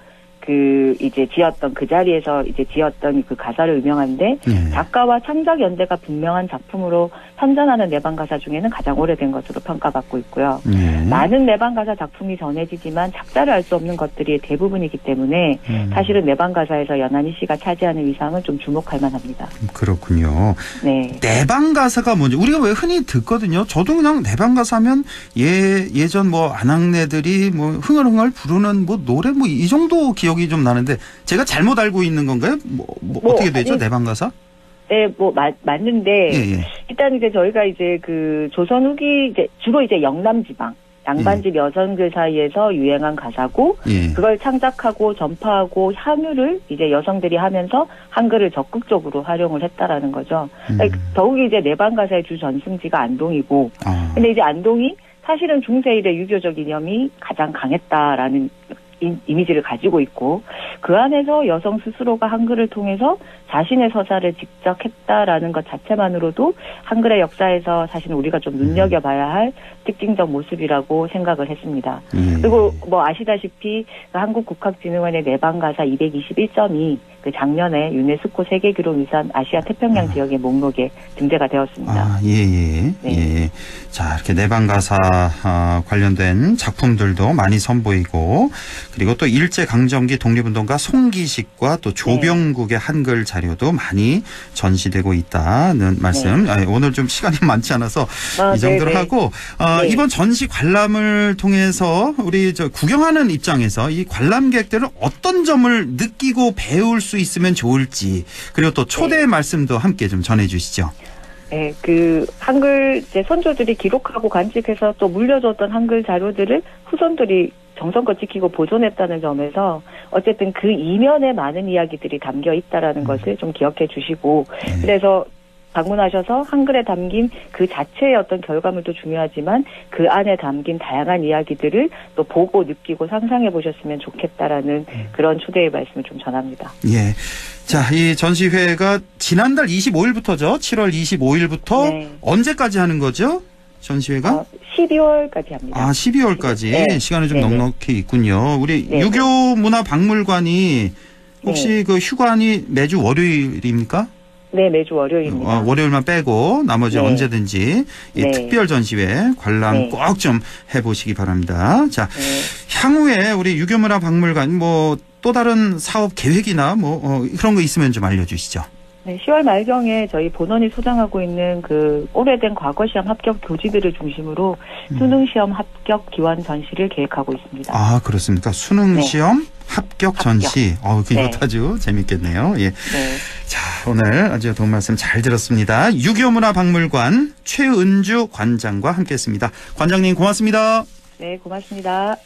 이제 지었던 그 자리에서 이제 지었던 그 가사를 유명한데 작가와 창작 연대가 분명한 작품으로 선전하는 내방 가사 중에는 가장 오래된 것으로 평가받고 있고요. 많은 내방 가사 작품이 전해지지만 작자를 알 수 없는 것들이 대부분이기 때문에 사실은 내방 가사에서 연한희 씨가 차지하는 위상은 좀 주목할 만합니다. 그렇군요. 네. 내방 가사가 뭔지 우리가 왜 흔히 듣거든요. 저도 그냥 내방 가사면 예전 뭐 아낙네들이 뭐 흥얼흥얼 부르는 뭐 노래 뭐 이 정도 기억이 좀 나는데 제가 잘못 알고 있는 건가요? 뭐 어떻게 되죠? 내방 가사? 네, 맞는데 일단 이제 저희가 이제 그 조선 후기 이제 주로 이제 영남 지방 양반집 여성들 사이에서 유행한 가사고 그걸 창작하고 전파하고 향유를 이제 여성들이 하면서 한글을 적극적으로 활용을 했다라는 거죠. 그러니까 더욱이 이제 내방 가사의 주 전승지가 안동이고 근데 이제 안동이 사실은 중세일의 유교적 이념이 가장 강했다라는 이미지를 가지고 있고 그 안에서 여성 스스로가 한글을 통해서 자신의 서사를 직접 했다라는 것 자체만으로도 한글의 역사에서 사실은 우리가 좀 눈여겨봐야 할 특징적 모습이라고 생각을 했습니다. 그리고 뭐 아시다시피 그 한국국학진흥원의 내방가사 221점이 그 작년에 유네스코 세계기록유산 아시아 태평양 지역의 목록에 등재가 되었습니다. 예. 자, 이렇게 내방가사 관련된 작품들도 많이 선보이고 그리고 또 일제강점기 독립운동가 송기식과 또 조병국의 한글 자료도 많이 전시되고 있다는 말씀. 오늘 좀 시간이 많지 않아서 이 정도로 하고 이번 전시 관람을 통해서 우리 구경하는 입장에서 이 관람객들은 어떤 점을 느끼고 배울 수 있으면 좋을지 그리고 또 초대의 말씀도 함께 좀 전해 주시죠. 네, 그 한글 이제 선조들이 기록하고 간직해서 또 물려줬던 한글 자료들을 후손들이 정성껏 지키고 보존했다는 점에서 어쨌든 그 이면에 많은 이야기들이 담겨 있다라는 것을 좀 기억해 주시고 그래서 방문하셔서 한글에 담긴 그 자체의 어떤 결과물도 중요하지만 그 안에 담긴 다양한 이야기들을 또 보고 느끼고 상상해 보셨으면 좋겠다라는 그런 초대의 말씀을 좀 전합니다. 예. 자, 이 전시회가 지난달 25일부터죠. 7월 25일부터 언제까지 하는 거죠? 전시회가? 12월까지 합니다. 12월까지 시간이 좀 넉넉히 있군요. 우리 유교문화박물관이 혹시 그 휴관이 매주 월요일입니까? 네, 매주 월요일입니다. 월요일만 빼고 나머지 언제든지 이 특별 전시회 관람 꼭 좀 해보시기 바랍니다. 자, 향후에 우리 유교문화박물관 뭐 또 다른 사업 계획이나 뭐 그런 거 있으면 좀 알려주시죠. 네, 10월 말경에 저희 본원이 소장하고 있는 그 오래된 과거 시험 합격 교지들을 중심으로 수능 시험 합격 기원 전시를 계획하고 있습니다. 아, 그렇습니까? 수능 시험 합격 전시. 그것도 아주 재밌겠네요. 예. 자, 오늘 아주 도움 말씀 잘 들었습니다. 유교문화박물관 최은주 관장과 함께했습니다. 관장님 고맙습니다. 네, 고맙습니다.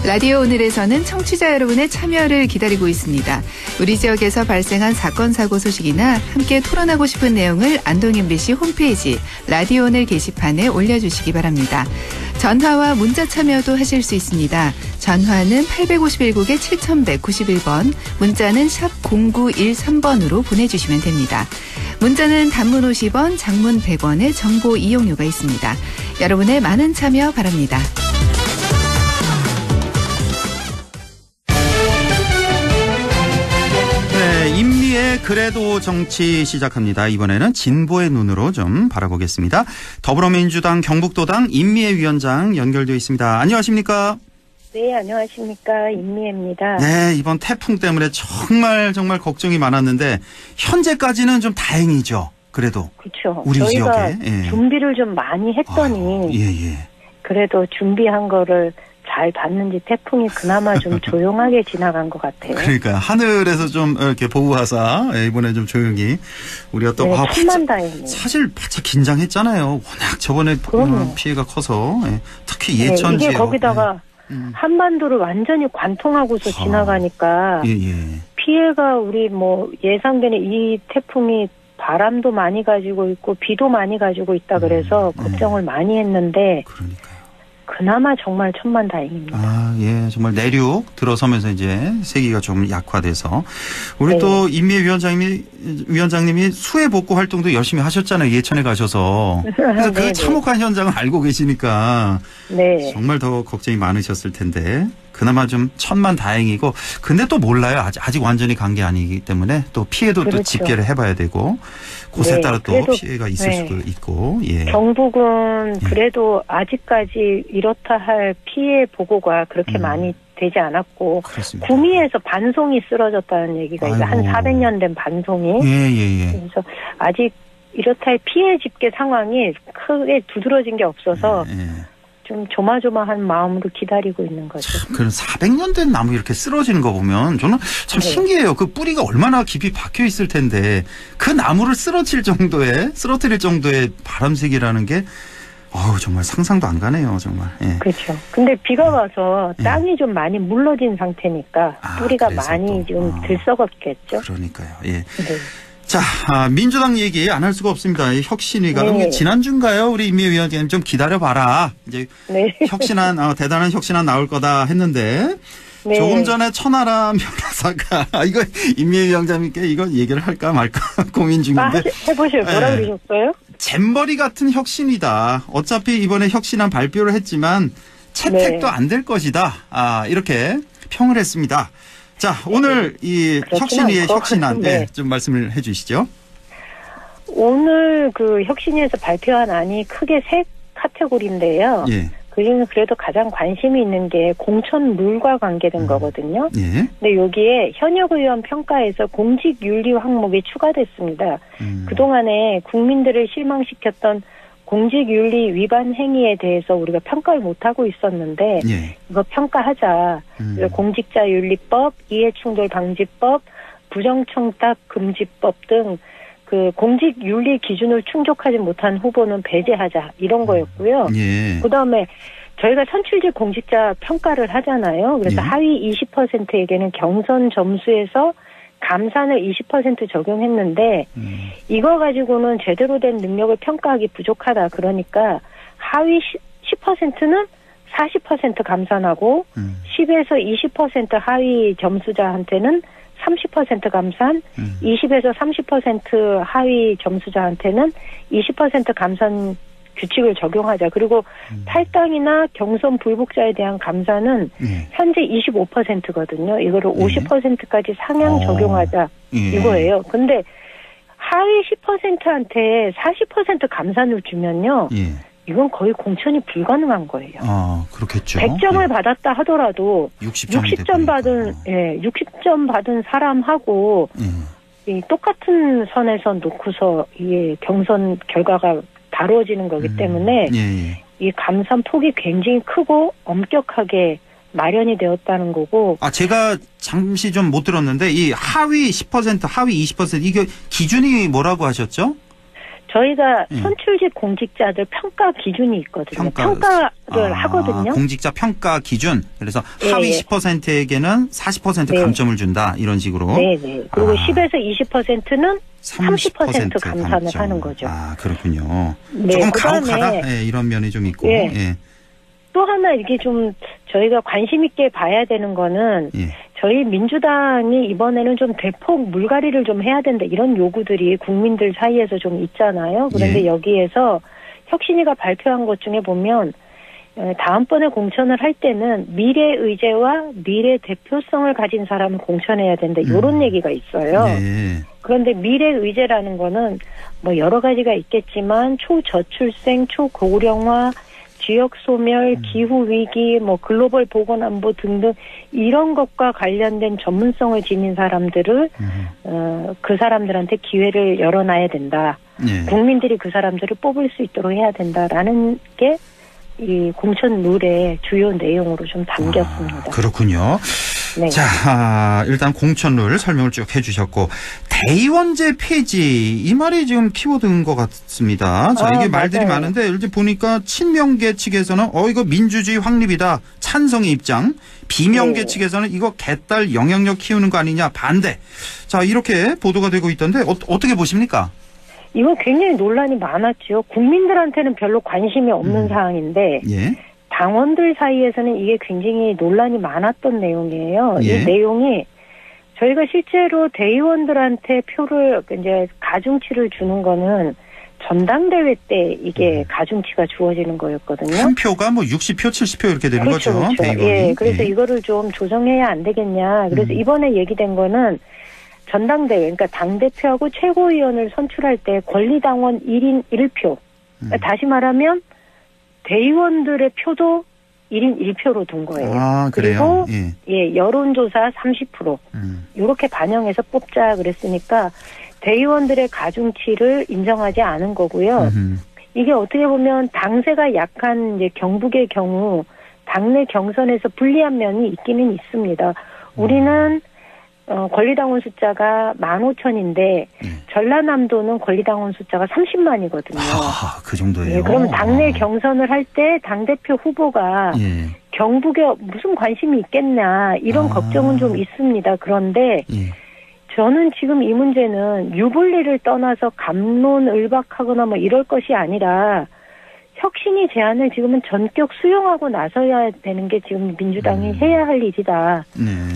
라디오 오늘에서는 청취자 여러분의 참여를 기다리고 있습니다. 우리 지역에서 발생한 사건 사고 소식이나 함께 토론하고 싶은 내용을 안동 MBC 홈페이지 라디오 오늘 게시판에 올려주시기 바랍니다. 전화와 문자 참여도 하실 수 있습니다. 전화는 851국에 7191번, 문자는 샵 0913번으로 보내주시면 됩니다. 문자는 단문 50원, 장문 100원의 정보 이용료가 있습니다. 여러분의 많은 참여 바랍니다. 임미의 그래도 정치 시작합니다. 이번에는 진보의 눈으로 좀 바라보겠습니다. 더불어민주당 경북도당 임미애 위원장 연결되어 있습니다. 안녕하십니까? 네, 안녕하십니까. 임미애입니다. 네, 이번 태풍 때문에 정말 걱정이 많았는데 현재까지는 좀 다행이죠. 그래도. 그렇죠. 우리 저희가 지역에. 준비를 좀 많이 했더니 그래도 준비한 거를 잘 봤는지 태풍이 그나마 좀 조용하게 지나간 것 같아요. 그러니까 하늘에서 좀 이렇게 보호하사 이번에 좀 조용히 우리가 또 천만다행이에요. 사실 바짝 긴장했잖아요. 워낙 저번에 피해가 커서 특히 예천 지역. 이게 거기다가 한반도를 완전히 관통하고서 지나가니까 피해가 우리 뭐 예상되는 이 태풍이 바람도 많이 가지고 있고 비도 많이 가지고 있다 그래서 걱정을 많이 했는데 그나마 정말 천만다행입니다. 아, 예, 정말 내륙 들어서면서 이제 세기가 좀 약화돼서 우리 네. 또 임미애 위원장님이 수해 복구 활동도 열심히 하셨잖아요. 예천에 가셔서. 그래서 그 참혹한 현장을 알고 계시니까 네. 정말 더 걱정이 많으셨을 텐데 그나마 좀 천만다행이고 근데 또 몰라요. 아직 완전히 간 게 아니기 때문에 또 피해도 그렇죠. 또 집계를 해봐야 되고 곳에 네. 따라 또 피해가 있을 네. 수도 있고. 예. 경북은 그래도 아직까지 이렇다 할 피해 보고가 그렇게 많이 되지 않았고 그렇습니다. 구미에서 반송이 쓰러졌다는 얘기가 있어요. 한 400년 된 반송이. 예. 그래서 아직 이렇다 할 피해 집계 상황이 크게 두드러진 게 없어서 좀 조마조마한 마음으로 기다리고 있는 거죠. 그런 400년 된 나무 이렇게 쓰러지는 거 보면 저는 참 신기해요. 그 뿌리가 얼마나 깊이 박혀 있을 텐데 그 나무를 쓰러뜨릴 정도의 바람색이라는 게 정말 상상도 안 가네요, 정말. 예. 그렇죠. 근데 비가 와서 땅이 좀 많이 물러진 상태니까 뿌리가 많이 좀 들썩었겠죠. 그러니까요. 예. 네. 자, 민주당 얘기 안 할 수가 없습니다. 혁신위가 네. 지난주인가요? 우리 임미애 위원장님 좀 기다려봐라. 이제 대단한 혁신안 나올 거다 했는데 네. 조금 전에 천하람 변호사가 이거 임미애 위원장님께 이거 얘기를 할까 말까 고민 중인데. 해보세요. 뭐라 그러셨어요? 잼버리 같은 혁신이다. 어차피 이번에 혁신안 발표를 했지만 채택도 안 될 것이다. 이렇게 평을 했습니다. 자, 오늘 이 혁신위의 혁신안 좀 말씀을 해 주시죠. 오늘 그 혁신위에서 발표한 안이 크게 세 카테고리인데요. 예. 그중에 그래도 가장 관심이 있는 게 공천룰과 관계된 거거든요. 예. 근데 여기에 현역 의원 평가에서 공직윤리 항목이 추가됐습니다. 그동안에 국민들을 실망시켰던 공직윤리 위반 행위에 대해서 우리가 평가를 못하고 있었는데 이거 평가하자. 공직자윤리법, 이해충돌방지법, 부정청탁 금지법 등 그 공직윤리 기준을 충족하지 못한 후보는 배제하자 이런 거였고요. 그다음에 저희가 선출직 공직자 평가를 하잖아요. 그래서 하위 20%에게는 경선 점수에서 감산을 20% 적용했는데 이거 가지고는 제대로 된 능력을 평가하기 부족하다. 그러니까 하위 10%는 40% 감산하고 10에서 20% 하위 점수자한테는 30% 감산, 20에서 30% 하위 점수자한테는 20% 감산 규칙을 적용하자. 그리고 탈당이나 경선 불복자에 대한 감사는 현재 25%거든요. 이거를 50%까지 상향 적용하자 이거예요. 근데 하위 10%한테 40% 감산을 주면요. 이건 거의 공천이 불가능한 거예요. 그렇겠죠. 100점을 받았다 하더라도 60점 받은 사람하고 이 똑같은 선에서 놓고서 이 경선 결과가 다루어지는 거기 때문에 이 감산 폭이 굉장히 크고 엄격하게 마련이 되었다는 거고. 제가 잠시 좀 못 들었는데 이 하위 10%, 하위 20% 이게 기준이 뭐라고 하셨죠? 저희가 선출직 공직자들 평가 기준이 있거든요. 평가를 하거든요. 공직자 평가 기준. 그래서 하위 10%에게는 40% 감점을 준다. 이런 식으로. 네네. 그리고 10에서 20%는 30% 감산을 하는 거죠. 그렇군요. 조금 가혹하다. 이런 면이 좀 있고. 또 하나 이게 좀 저희가 관심 있게 봐야 되는 거는 저희 민주당이 이번에는 좀 대폭 물갈이를 좀 해야 된다 이런 요구들이 국민들 사이에서 좀 있잖아요. 그런데 여기에서 혁신위가 발표한 것 중에 보면 다음번에 공천을 할 때는 미래 의제와 미래 대표성을 가진 사람을 공천해야 된다 이런 얘기가 있어요. 그런데 미래 의제라는 거는 뭐 여러 가지가 있겠지만 초저출생, 초고령화, 지역 소멸, 기후 위기, 뭐 글로벌 보건안보 등등 이런 것과 관련된 전문성을 지닌 사람들을 그 사람들한테 기회를 열어놔야 된다. 국민들이 그 사람들을 뽑을 수 있도록 해야 된다라는 게 이 공천 룰의 주요 내용으로 좀 담겼습니다. 그렇군요. 자, 일단 공천 룰 설명을 쭉 해주셨고 대의원제 폐지 이 말이 지금 키워드인 것 같습니다. 자, 이게 말들이 많은데 이제 보니까 친명계 측에서는 이거 민주주의 확립이다 찬성의 입장, 비명계 측에서는 이거 개딸 영향력 키우는 거 아니냐 반대. 자, 이렇게 보도가 되고 있던데 어떻게 보십니까? 이거 굉장히 논란이 많았죠. 국민들한테는 별로 관심이 없는 사항인데 당원들 사이에서는 이게 굉장히 논란이 많았던 내용이에요. 예. 이 내용이 저희가 실제로 대의원들한테 표를 이제 가중치를 주는 거는 전당대회 때 이게 가중치가 주어지는 거였거든요. 한 표가 뭐 60표, 70표 이렇게 되는 그렇죠, 거죠. 그렇죠. 대의원이. 예, 그래서 이거를 좀 조정해야 안 되겠냐. 그래서 이번에 얘기된 거는 전당대회, 그러니까 당대표하고 최고위원을 선출할 때 권리당원 1인 1표. 그러니까 다시 말하면 대의원들의 표도 1인 1표로 둔 거예요. 아, 그래요? 그리고 예, 여론조사 30%. 이렇게 반영해서 뽑자 그랬으니까 대의원들의 가중치를 인정하지 않은 거고요. 이게 어떻게 보면 당세가 약한 이제 경북의 경우 당내 경선에서 불리한 면이 있기는 있습니다. 우리는 권리당원 숫자가 15,000인데 전라남도는 권리당원 숫자가 30만이거든요. 아, 그 정도예요. 예, 그럼 당내 경선을 할 때 당대표 후보가 경북에 무슨 관심이 있겠냐 이런 걱정은 좀 있습니다. 그런데 저는 지금 이 문제는 유불리를 떠나서 갑론을박하거나 뭐 이럴 것이 아니라 혁신이 제안을 지금은 전격 수용하고 나서야 되는 게 지금 민주당이 해야 할 일이다.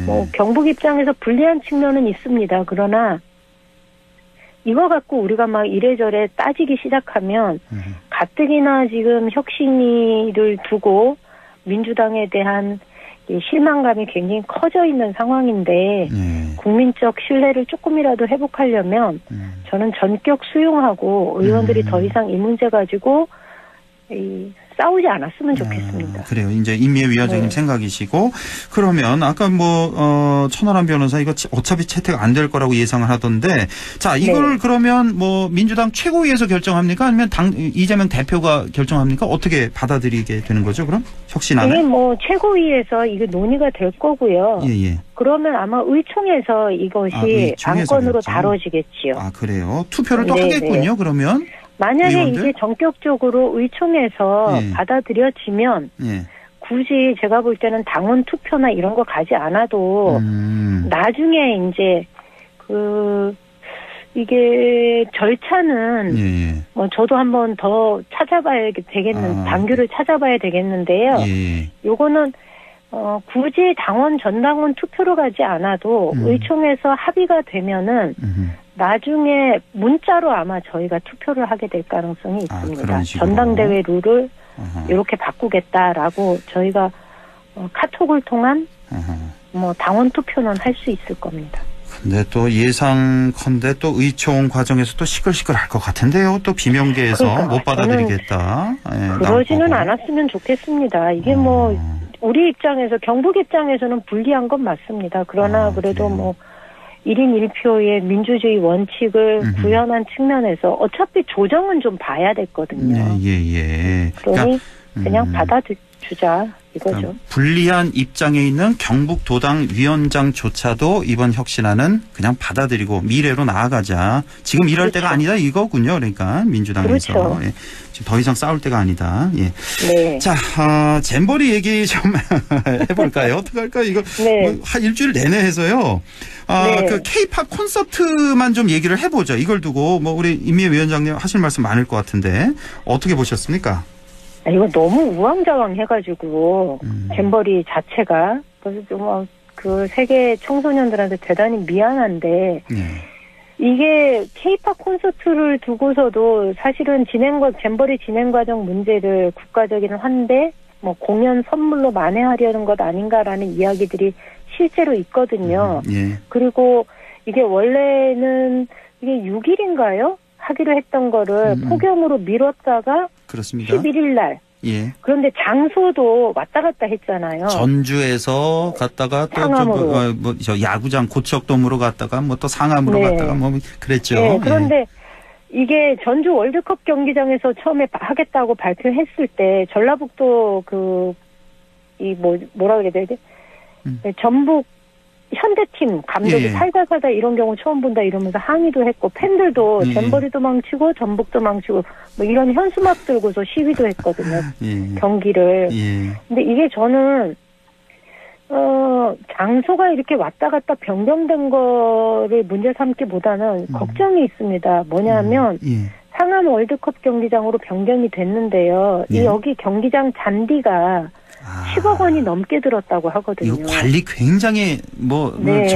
뭐 경북 입장에서 불리한 측면은 있습니다. 그러나 이거 갖고 우리가 막 이래저래 따지기 시작하면 가뜩이나 지금 혁신이를 두고 민주당에 대한 실망감이 굉장히 커져 있는 상황인데 국민적 신뢰를 조금이라도 회복하려면 저는 전격 수용하고 의원들이 더 이상 이 문제 가지고 싸우지 않았으면 좋겠습니다. 그래요. 이제 임미애 위원장님 생각이시고 그러면 아까 뭐 천하람 변호사 이거 어차피 채택 안 될 거라고 예상을 하던데 자 이걸 그러면 뭐 민주당 최고위에서 결정합니까? 아니면 당 이재명 대표가 결정합니까? 어떻게 받아들이게 되는 거죠? 그럼 혁신안을? 이게 뭐 최고위에서 이게 논의가 될 거고요. 예. 그러면 아마 의총에서 이것이 의총에서 안건으로 결정. 다뤄지겠지요. 아 그래요. 투표를 또 하겠군요. 그러면. 만약에 의원들? 이게 전격적으로 의총에서 받아들여지면 굳이 제가 볼 때는 당원 투표나 이런 거 가지 않아도 나중에 이제 이게 절차는 뭐 저도 한번 더 찾아봐야 되겠는 당규를 찾아봐야 되겠는데요. 요거는 굳이 당원 전당원 투표로 가지 않아도 의총에서 합의가 되면은 나중에 문자로 아마 저희가 투표를 하게 될 가능성이 있습니다. 전당대회 룰을 이렇게 바꾸겠다라고 저희가 카톡을 통한 뭐 당원 투표는 할 수 있을 겁니다. 근데 또 예상컨대 또 의총 과정에서 또 시끌시끌할 것 같은데요. 또 비명계에서 못 받아들이겠다. 그러지는 않았으면 좋겠습니다. 이게 뭐 우리 입장에서 경북 입장에서는 불리한 건 맞습니다. 그러나 그래도 뭐 1인 1표의 민주주의 원칙을 구현한 측면에서 어차피 조정은 좀 봐야 됐거든요. 그러니 그냥 받아주자 이거죠. 그러니까 불리한 입장에 있는 경북도당 위원장조차도 이번 혁신안은 그냥 받아들이고 미래로 나아가자. 지금 이럴 때가 아니다 이거군요. 그러니까 민주당에서. 지금 더 이상 싸울 때가 아니다. 자, 잼버리 얘기 좀 해볼까요? 어떻게 할까요? 이거 뭐 한 일주일 내내 해서요. 그 K-팝 콘서트만 좀 얘기를 해보죠. 이걸 두고 뭐 우리 임미애 위원장님 하실 말씀 많을 것 같은데 어떻게 보셨습니까? 이거 너무 우왕좌왕 해가지고 잼버리 자체가 그래서 좀 그 세계 청소년들한테 대단히 미안한데 이게 K-팝 콘서트를 두고서도 사실은 잼버리 진행 과정 문제를 국가적인 환대 뭐 공연 선물로 만회하려는 것 아닌가라는 이야기들이 실제로 있거든요. 그리고 이게 원래는 이게 6일인가요? 하기로 했던 거를 폭염으로 미뤘다가 그렇습니다. 11일 날. 그런데 장소도 왔다 갔다 했잖아요. 전주에서 갔다가 또 저 야구장 고척돔으로 갔다가 뭐 또 상암으로 갔다가 뭐 그랬죠. 그런데 이게 전주 월드컵 경기장에서 처음에 하겠다고 발표했을 때 전라북도 뭐라 그래야 되지? 전북 현대팀 감독이 살다 이런 경우 처음 본다 이러면서 항의도 했고 팬들도 잼버리도 망치고 전북도 망치고 뭐 이런 현수막 들고서 시위도 했거든요. 경기를. 근데 이게 저는 장소가 이렇게 왔다 갔다 변경된 거를 문제 삼기보다는 걱정이 있습니다. 뭐냐면 하남 월드컵 경기장으로 변경이 됐는데요. 네. 여기 경기장 잔디가 10억 원이 넘게 들었다고 하거든요. 이거 관리 굉장히 네.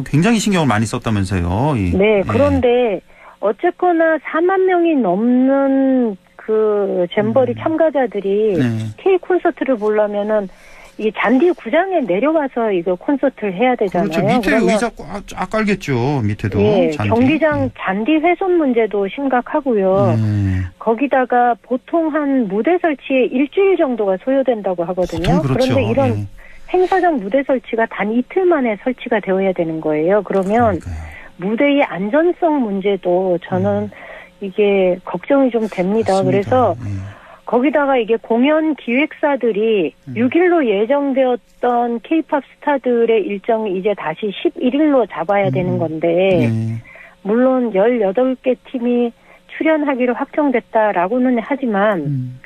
굉장히 신경을 많이 썼다면서요. 네, 그런데 어쨌거나 4만 명이 넘는 그 잼버리 참가자들이 K 콘서트를 보려면은 이 잔디 구장에 내려가서 이거 콘서트를 해야 되잖아요. 그렇죠. 밑에 의자 쫙 깔겠죠. 밑에도. 예, 잔디. 경기장 잔디 훼손 문제도 심각하고요. 거기다가 보통 한 무대 설치에 일주일 정도가 소요된다고 하거든요. 그렇죠. 그런데 이런 행사장 무대 설치가 단 이틀 만에 설치가 되어야 되는 거예요. 그러면 무대의 안전성 문제도 저는 이게 걱정이 좀 됩니다. 맞습니다. 그래서 거기다가 이게 공연 기획사들이 6일로 예정되었던 K-팝 스타들의 일정이 이제 다시 11일로 잡아야 되는 건데 물론 18개 팀이 출연하기로 확정됐다라고는 하지만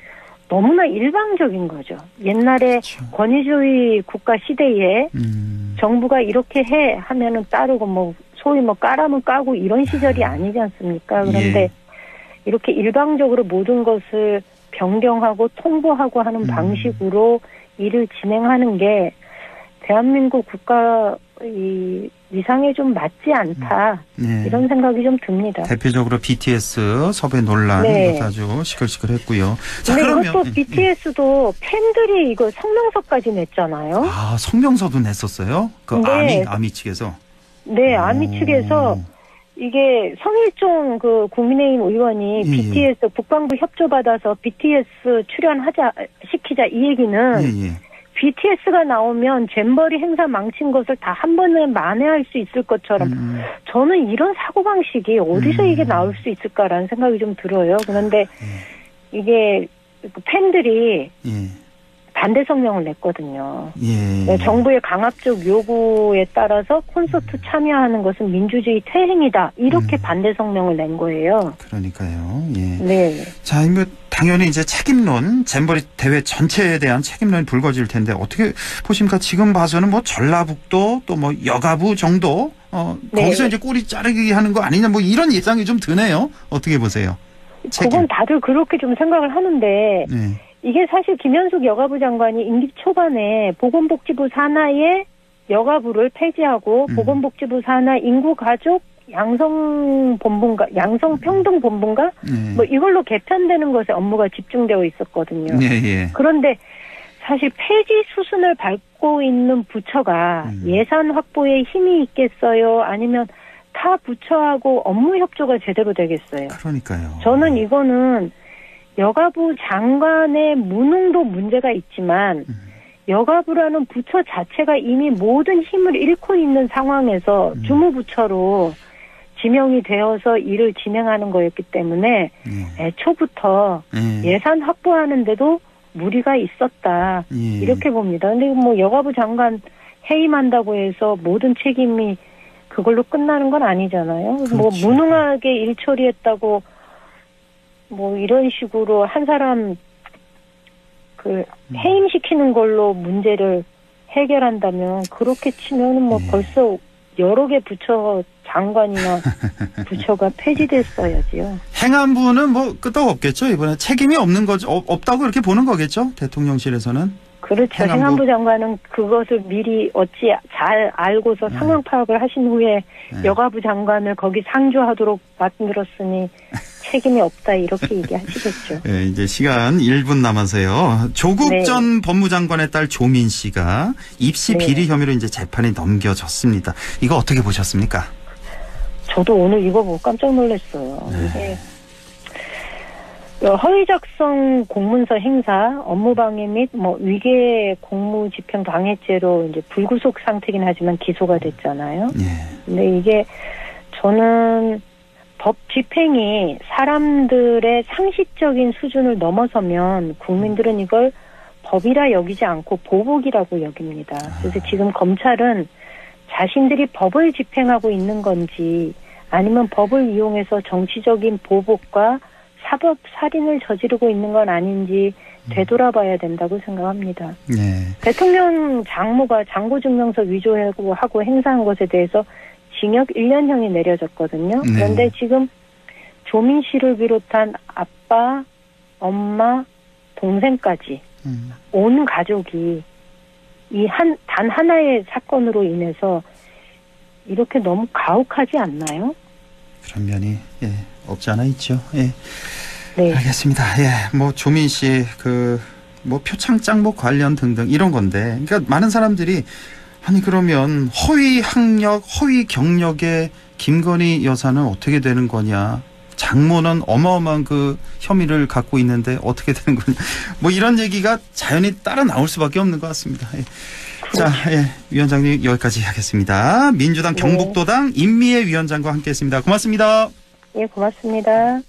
너무나 일방적인 거죠. 옛날에 권위주의 국가 시대에 정부가 이렇게 해 하면은 따르고 소위 까라면 까고 이런 시절이 아니지 않습니까? 그런데 이렇게 일방적으로 모든 것을 변경하고 통보하고 하는 방식으로 일을 진행하는 게 대한민국 국가 위상에 좀 맞지 않다. 이런 생각이 좀 듭니다. 대표적으로 BTS 섭외 논란 이것도 아주 시끌시끌했고요. 자, 그러면 이것도 BTS도 팬들이 이거 성명서까지 냈잖아요. 아, 성명서도 냈었어요? 아미 측에서? 네, 아미 측에서 이게 성일종 그 국민의힘 의원이 BTS 국방부 협조받아서 BTS 시키자 이 얘기는 BTS가 나오면 잼버리 행사 망친 것을 다 한 번에 만회할 수 있을 것처럼 저는 이런 사고방식이 어디서 이게 나올 수 있을까라는 생각이 좀 들어요. 그런데 이게 팬들이 반대 성명을 냈거든요. 정부의 강압적 요구에 따라서 콘서트 참여하는 것은 민주주의 퇴행이다. 이렇게 반대 성명을 낸 거예요. 그러니까요. 네. 자, 당연히 이제 책임론, 잼버리 대회 전체에 대한 책임론이 불거질 텐데 어떻게 보십니까? 지금 봐서는 전라북도 또 여가부 정도 거기서 이제 꼬리 자르기 하는 거 아니냐 이런 예상이 좀 드네요. 어떻게 보세요? 그건 다들 그렇게 좀 생각을 하는데 이게 사실 김현숙 여가부 장관이 임기 초반에 보건복지부 산하의 여가부를 폐지하고 보건복지부 산하 인구가족 양성평등본부인가? 이걸로 개편되는 것에 업무가 집중되어 있었거든요. 그런데 사실 폐지 수순을 밟고 있는 부처가 예산 확보에 힘이 있겠어요? 아니면 타 부처하고 업무 협조가 제대로 되겠어요? 그러니까요. 저는 이거는 여가부 장관의 무능도 문제가 있지만 여가부라는 부처 자체가 이미 모든 힘을 잃고 있는 상황에서 주무부처로 지명이 되어서 일을 진행하는 거였기 때문에 애초부터 예산 확보하는데도 무리가 있었다. 이렇게 봅니다. 근데 여가부 장관 해임한다고 해서 모든 책임이 그걸로 끝나는 건 아니잖아요. 그렇죠. 무능하게 일 처리했다고 이런 식으로 한 사람 해임시키는 걸로 문제를 해결한다면 그렇게 치면은 벌써 여러 개 부처 장관이나 부처가 폐지됐어야지요. 행안부는 끄떡 없겠죠. 이번에 책임이 없다고 이렇게 보는 거겠죠. 대통령실에서는. 그렇죠. 행안부 장관은 그것을 미리 어찌 잘 알고서 상황 파악을 하신 후에 여가부 장관을 거기 상주하도록 만들었으니 책임이 없다 이렇게 얘기하시겠죠. 네, 이제 시간 1분 남아서요. 조국 전 법무장관의 딸 조민 씨가 입시 비리 혐의로 이제 재판에 넘겨졌습니다. 이거 어떻게 보셨습니까? 저도 오늘 이거 보고 깜짝 놀랐어요. 이게 허위 작성 공문서 행사, 업무방해 및 위계 공무집행 방해죄로 이제 불구속 상태긴 하지만 기소가 됐잖아요. 근데 이게 저는 법 집행이 사람들의 상식적인 수준을 넘어서면 국민들은 이걸 법이라 여기지 않고 보복이라고 여깁니다. 그래서 지금 검찰은 자신들이 법을 집행하고 있는 건지 아니면 법을 이용해서 정치적인 보복과 사법 살인을 저지르고 있는 건 아닌지 되돌아봐야 된다고 생각합니다. 대통령 장모가 장고증명서 위조하고 행사한 것에 대해서 징역 1년형이 내려졌거든요. 그런데 지금 조민 씨를 비롯한 아빠, 엄마, 동생까지 온 가족이 이 단 하나의 사건으로 인해서 이렇게 너무 가혹하지 않나요? 그런 면이 없지 않아 있죠. 예. 네. 알겠습니다. 예. 뭐 조민 씨 뭐 표창 짱목 관련 등등 이런 건데, 그러니까 많은 사람들이 아니 그러면 허위 학력, 허위 경력의 김건희 여사는 어떻게 되는 거냐? 장모는 어마어마한 그 혐의를 갖고 있는데 어떻게 되는 거냐? 뭐 이런 얘기가 자연히 따라 나올 수밖에 없는 것 같습니다. 예. 자, 위원장님 여기까지 하겠습니다. 민주당 경북도당 임미애 위원장과 함께했습니다. 고맙습니다. 예, 고맙습니다.